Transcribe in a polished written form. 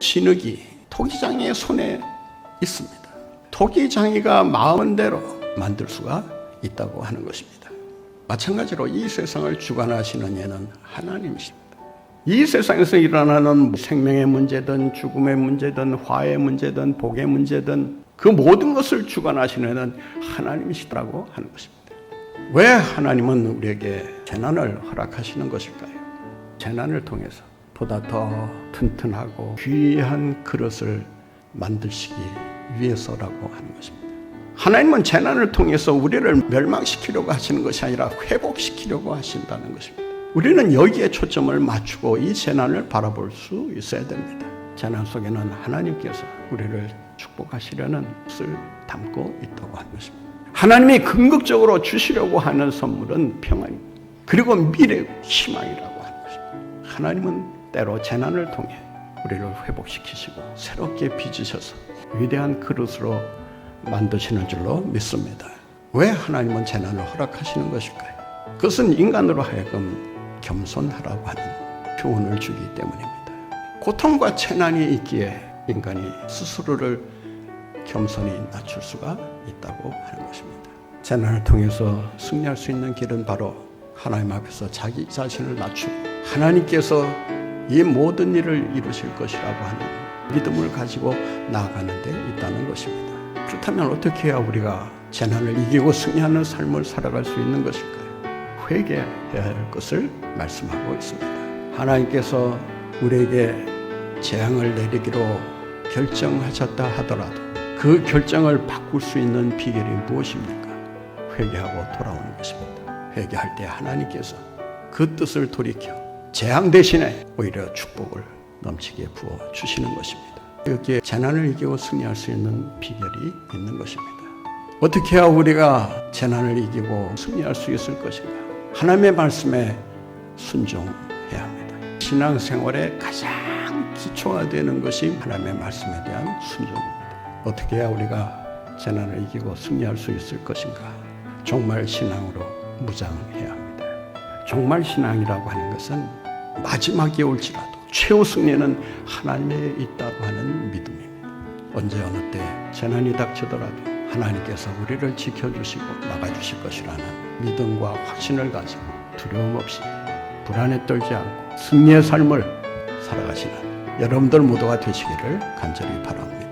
진흙이 토기장이의 손에 있습니다. 토기장이가 마음대로 만들 수가 있다고 하는 것입니다. 마찬가지로 이 세상을 주관하시는 이는 하나님이십니다. 이 세상에서 일어나는 생명의 문제든 죽음의 문제든 화의 문제든 복의 문제든 그 모든 것을 주관하시는 이는 하나님이시라고 하는 것입니다. 왜 하나님은 우리에게 재난을 허락하시는 것일까요? 재난을 통해서 보다 더 튼튼하고 귀한 그릇을 만드시기 위해서라고 하는 것입니다. 하나님은 재난을 통해서 우리를 멸망시키려고 하시는 것이 아니라 회복시키려고 하신다는 것입니다. 우리는 여기에 초점을 맞추고 이 재난을 바라볼 수 있어야 됩니다. 재난 속에는 하나님께서 우리를 축복하시려는 뜻을 담고 있다고 하는 것입니다. 하나님이 궁극적으로 주시려고 하는 선물은 평안입니다. 그리고 미래의 희망이라고 하는 것입니다. 하나님은 때로 재난을 통해 우리를 회복시키시고 새롭게 빚으셔서 위대한 그릇으로 만드시는 줄로 믿습니다. 왜 하나님은 재난을 허락하시는 것일까요? 그것은 인간으로 하여금 겸손하라고 하는 교훈을 주기 때문입니다. 고통과 재난이 있기에 인간이 스스로를 겸손히 낮출 수가 있다고 하는 것입니다. 재난을 통해서 승리할 수 있는 길은 바로 하나님 앞에서 자기 자신을 낮추고 하나님께서 이 모든 일을 이루실 것이라고 하는 믿음을 가지고 나아가는 데 있다는 것입니다. 그렇다면 어떻게 해야 우리가 재난을 이기고 승리하는 삶을 살아갈 수 있는 것일까요? 회개해야 할 것을 말씀하고 있습니다. 하나님께서 우리에게 재앙을 내리기로 결정하셨다 하더라도 그 결정을 바꿀 수 있는 비결이 무엇입니까? 회개하고 돌아오는 것입니다. 회개할 때 하나님께서 그 뜻을 돌이켜 재앙 대신에 오히려 축복을 넘치게 부어주시는 것입니다. 여기에 재난을 이기고 승리할 수 있는 비결이 있는 것입니다. 어떻게 해야 우리가 재난을 이기고 승리할 수 있을 것인가? 하나님의 말씀에 순종해야 합니다. 신앙생활의 가장 기초가 되는 것이 하나님의 말씀에 대한 순종입니다. 어떻게 해야 우리가 재난을 이기고 승리할 수 있을 것인가? 종말 신앙으로 무장해야 합니다. 종말 신앙이라고 하는 것은 마지막에 올지라도 최후 승리는 하나님에 있다고 하는 믿음입니다. 언제 어느 때 재난이 닥치더라도 하나님께서 우리를 지켜주시고 막아주실 것이라는 믿음과 확신을 가지고 두려움 없이 불안에 떨지 않고 승리의 삶을 살아가시는 여러분들 모두가 되시기를 간절히 바랍니다.